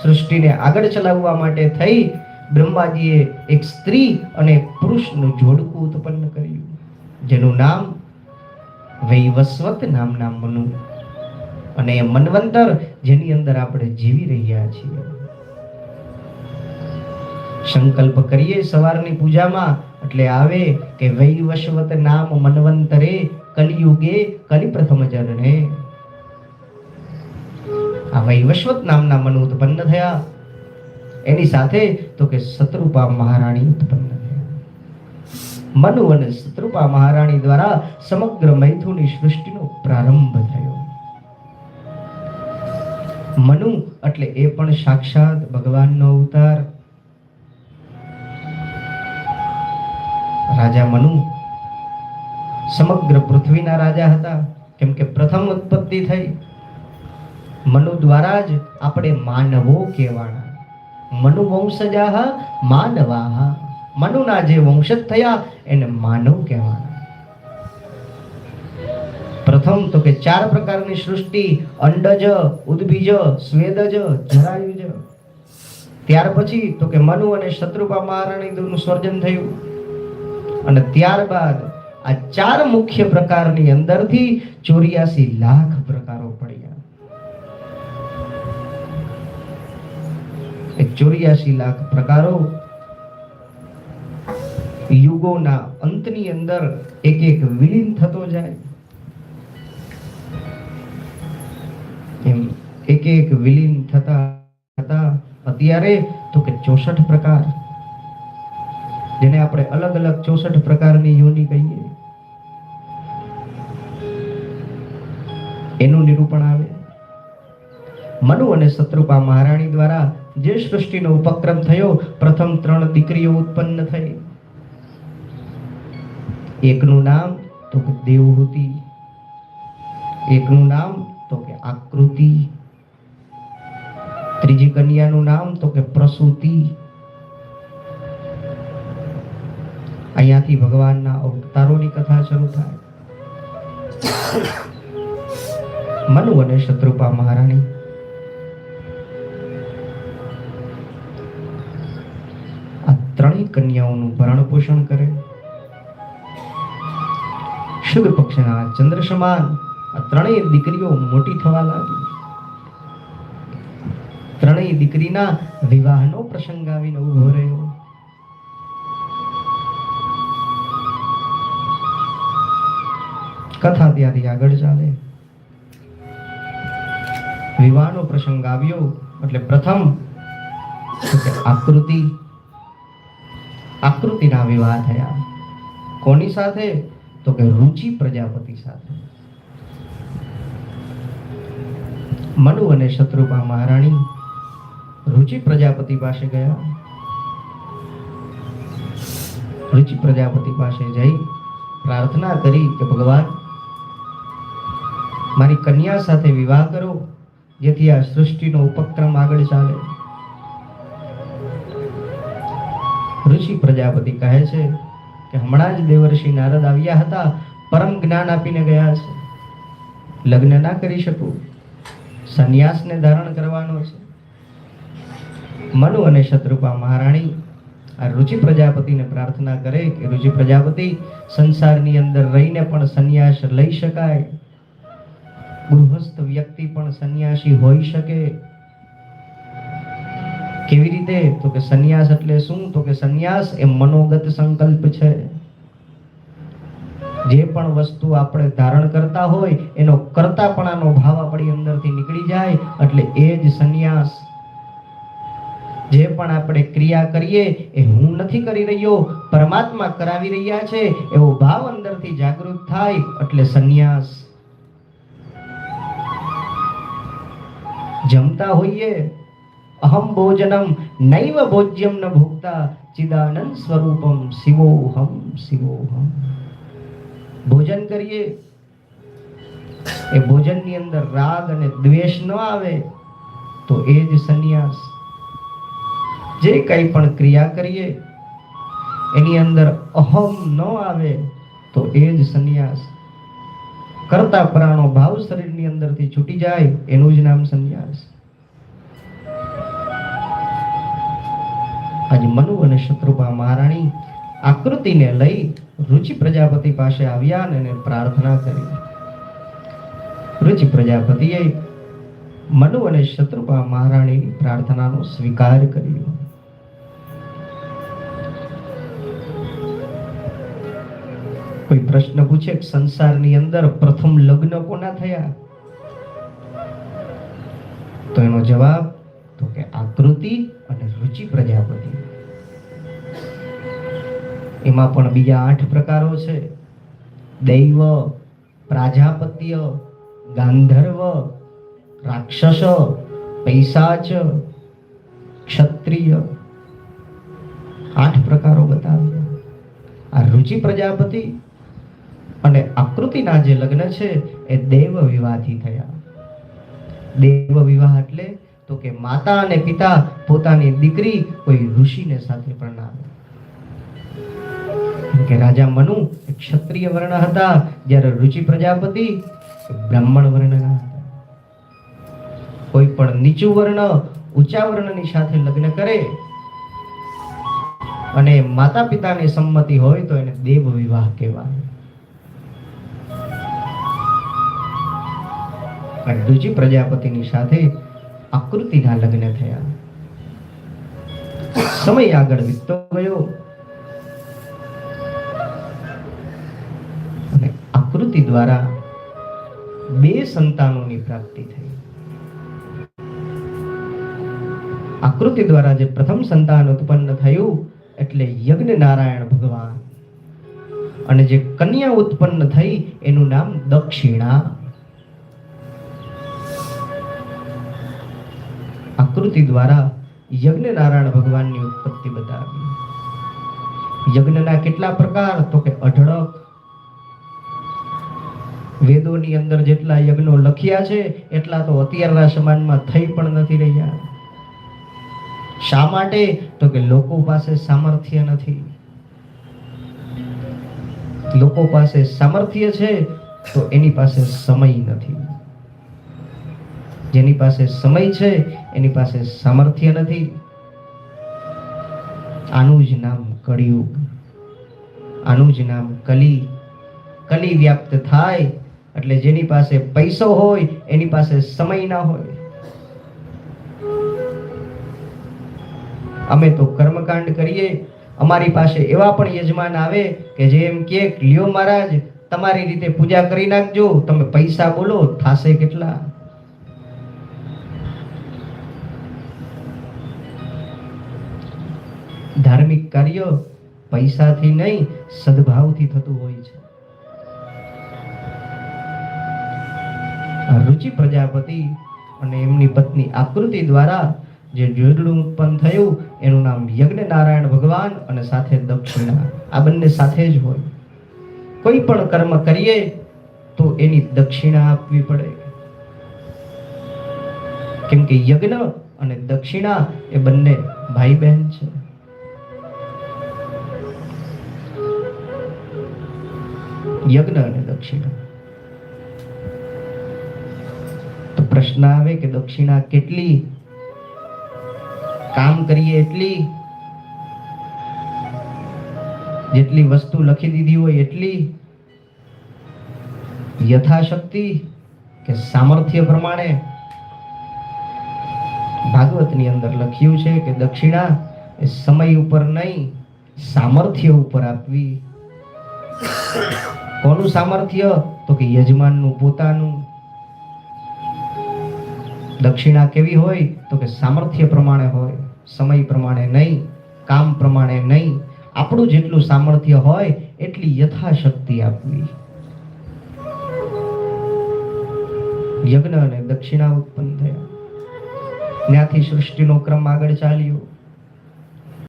સૃષ્ટિને આગળ ચલાવવા માટે થઈ બ્રહ્માજીએ એક સ્ત્રી અને પુરુષનું જોડકું ઉત્પન્ન કર્યું, જેનું નામ વૈવસ્વત નામના મનુ, અને મન્વંતર જેની અંદર આપણે જીવી રહ્યા છીએ. સંકલ્પ કરીએ સવારની પૂજામાં એટલે આવે કે વૈવસ્વત નામ મન્વંતરે કલિયુગે કલિ પ્રથમ ચરણે. આ વૈવસ્વત નામના મનુ ઉત્પન્ન થયા. એની સાથે તો કે શત્રુપા મહારાણી ઉત્પન્ન થયા. મનુ અને શત્રુપા મહારાણી દ્વારા સમગ્ર મૈથુની સૃષ્ટિનો પ્રારંભ થયો. મનુ એટલે એ પણ સાક્ષાત ભગવાનનો અવતાર. રાજા મનુ સમગ્ર પૃથ્વીના રાજા હતા, કેમ કે પ્રથમ ઉત્પત્તિ થઈ. મનુ દ્વારા જ આપણે માનવો કહેવાના. મનુ વંશજાહ માનવાહ. મનુના જે વંશજ થયા એને માનવ કહેવાના. પ્રથમ તો કે 4 પ્રકારની સૃષ્ટિ, અંડજ, ઉદ્બીજ, સ્વેદજ, જરાયુજ. ત્યાર પછી તો કે મનુ અને શત્રુપા મહારાણીનું સર્જન થયું, અને ત્યારબાદ આ 4 મુખ્ય પ્રકારની અંદરથી 84 લાખ પ્રકારો પડ્યા. 84 લાખ પ્રકારો યુગોના અંતની અંદર એક એક વિલીન થતો જાય. એમ એક એક વિલીન થતા થતા અત્યારે તો કે 64 પ્રકાર, જેને આપણે અલગ અલગ 64 પ્રકારની યોની કહીએ, એનું નિરૂપણ આવે. મનુ અને શત્રુપા મહારાણી દ્વારા જે સૃષ્ટિનો ઉપક્રમ થયો, પ્રથમ 3 દીકરીઓ ઉત્પન્ન થઈ. એકનું નામ તો કે દેવહૂતિ, એકનું નામ તો કે આકૃતિ, ત્રીજી કન્યાનું નામ તો કે પ્રસૂતિ. અહીંયાથી ભગવાનના અવતારોની કથા શરૂ થાય. મનુ અને શત્રુપા મહારાણી આ 3 કન્યાઓનું ભરણ પોષણ કરે. શુદ્ધ પક્ષના ચંદ્ર સમાન આ 3 દીકરીઓ મોટી થવા લાગી. 3 દીકરીના વિવાહનો પ્રસંગ આવીને ઉભો રહ્યો. કથા ત્યાંથી આગળ ચાલે. વિવાહનો પ્રસંગ આવ્યો એટલે પ્રથમ આકૃતિના વિવાહ થયા. કોની સાથે? તો કે રુચિ પ્રજાપતિ સાથે. મનુ અને શત્રુપા મહારાણી રુચિ પ્રજાપતિ પાસે ગયા. રુચિ પ્રજાપતિ પાસે જઈ પ્રાર્થના કરી કે ભગવાન, મારી કન્યા સાથે વિવાહ કરો, જેથી આ સૃષ્ટિનો ઉપક્રમ આગળ ચાલે. ઋષિ પ્રજાપતિ કહે છે કે હમણાં જ દેવર્ષિ નારદ આવ્યા હતા, પરમ જ્ઞાન આપીને ગયા છે. લગ્ન ના કરી શકું, સંન્યાસને ધારણ કરવાનો છે. મનુ અને શત્રુપા મહારાણી આ રુચિ પ્રજાપતિને પ્રાર્થના કરે કે રુચિ પ્રજાપતિ, સંસારની અંદર રહીને પણ સંન્યાસ લઈ શકાય. ગૃહસ્થ વ્યક્તિ પણ સંન્યાસી હોઈ શકે. કેવી રીતે? તો કે સંન્યાસ એટલે શું? તો કે સંન્યાસ એ મનોગત સંકલ્પ છે. જે પણ વસ્તુ આપણે ધારણ કરતા હોય એનો કર્તાપણાનો ભાવ આપણી અંદરથી નીકળી જાય એટલે એ જ સંન્યાસ. જે પણ આપણે ક્રિયા કરીએ એ હું નથી કરી રહ્યો, પરમાત્મા કરાવી રહ્યા છે એવો ભાવ અંદરથી જાગૃત થાય એટલે સંન્યાસ. જમતા હોઈએ, અહમ ભોજનમ નૈવ ભોજ્યમ ન ભોક્તા ચિદાનંદ સ્વરૂપમ શિવોહમ શિવોહમ. ભોજન કરીએ એ ભોજનની અંદર રાગ અને દ્વેષ ન આવે તો એ જ સંન્યાસ. જે કંઈ પણ ક્રિયા કરીએ એની અંદર અહમ ન આવે તો એ જ સંન્યાસ. કરતા પરાનો ભાવ શરીરની અંદરથી છૂટી જાય એનું જ નામ સંન્યાસ. આજ મનુ અને શત્રુપા મહારાણી આકૃતિને લઈ રુચિ પ્રજાપતિ પાસે આવ્યા અને એને પ્રાર્થના કરી. રુચિ પ્રજાપતિએ મનુ અને શત્રુપા મહારાણીની પ્રાર્થનાનો સ્વીકાર કર્યો. કોઈ પ્રશ્ન પૂછે કે સંસારની અંદર પ્રથમ લગ્ન કોના થયા, તો એનો જવાબ તો કે આકૃતિ અને રુચિ પ્રજાપતિ. એમાં પણ બીજા 8 પ્રકારો છે: દૈવ, પ્રાજાપત્ય, ગાંધર્વ, રાક્ષસ, પૈશાચ, ક્ષત્રિય. 8 પ્રકારો બતાવ્યા. આ રુચિ પ્રજાપતિ અને આકૃતિના જે લગ્ન છે એ દેવ વિવાહથી થયા. દેવ વિવાહ એટલે તો કે માતા અને પિતા પોતાની દીકરી કોઈ ઋષિને સાથે પરણાવે. કે રાજા મનુ ક્ષત્રિય વર્ણ હતા, જ્યારે રુચિ પ્રજાપતિ બ્રાહ્મણ વર્ણના હતા. કોઈ પણ નીચું વર્ણ ઊંચા વર્ણની સાથે લગ્ન કરે અને માતા પિતાની સંમતિ હોય તો એને દેવ વિવાહ કહેવાય. રુચિ પ્રજાપતિની સાથે આકૃતિના લગ્ન થયા. સમય આગળ વીતતો ગયો અને આકૃતિ દ્વારા 2 સંતાનોની પ્રાપ્તિ થઈ. આકૃતિ દ્વારા જે પ્રથમ સંતાન ઉત્પન્ન થયું એટલે યજ્ઞ નારાયણ ભગવાન, અને જે કન્યા ઉત્પન્ન થઈ એનું નામ દક્ષિણા. આકૃતિ દ્વારા યજ્ઞ નારાયણ ભગવાનની ઉત્પત્તિ બતાવી. યજ્ઞના કેટલા પ્રકાર, તો કે 18. વેદોની અંદર જેટલા યજ્ઞો લખ્યા છે એટલા તો અત્યારના સમાજમાં થઈ પણ નથી રહ્યા. શા માટે, તો કે લોકો પાસે સામર્થ્ય નથી. લોકો પાસે સામર્થ્ય છે તો એની પાસે સમય નથી. જેની પાસે સમય છે એની પાસે સામર્થ્ય નથી. આનું જ નામ કળિયુગ, આનું જ નામ કલી. કલી વ્યાપ્ત થાય એટલે જેની પાસે પૈસો હોય એની પાસે સમય ના હોય. અમે તો કર્મકાંડ કરીએ, અમારી પાસે એવા પણ યજમાન આવે કે જે એમ કે લ્યો મહારાજ તમારી રીતે પૂજા કરી નાખજો, તમે પૈસા બોલો થાશે કેટલા. ધાર્મિક કાર્ય પૈસાથી નહીં સદભાવથી થતું હોય છે. રુચિ પ્રજાપતિ અને એમની પત્ની આકૃતિ દ્વારા જે જોડણું ઉત્પન્ન થયું એનું નામ યજ્ઞ નારાયણ ભગવાન અને સાથે દક્ષિણા. આ બંને સાથે જ હોય. કોઈ પણ કર્મ કરીએ તો એની દક્ષિણા આપવી પડે, કેમ કે યજ્ઞ અને દક્ષિણા એ બંને ભાઈ બહેન છે. યજ્ઞ અને દક્ષિણા. તો પ્રશ્ન આવે કે દક્ષિણા કેટલી? કામ કરીએ એટલી? જેટલી વસ્તુ લખી દીધી હોય એટલી? યથાશક્તિ કે સામર્થ્ય પ્રમાણે? ભાગવતની અંદર લખ્યું છે કે દક્ષિણા એ સમય ઉપર નહીં સામર્થ્ય ઉપર આપવી. કોનું સામર્થ્ય? તો કે યજમાનનું પોતાનું. દક્ષિણા કેવી હોય? તો કે સામર્થ્ય પ્રમાણે હોય, સમય પ્રમાણે નહીં, કામ પ્રમાણે નહીં. આપણું જેટલું સામર્થ્ય હોય એટલી યથાશક્તિ આપવી. યજ્ઞ અને દક્ષિણા ઉત્પન્ન થયા. ત્યાંથી સૃષ્ટિનો ક્રમ આગળ ચાલ્યો.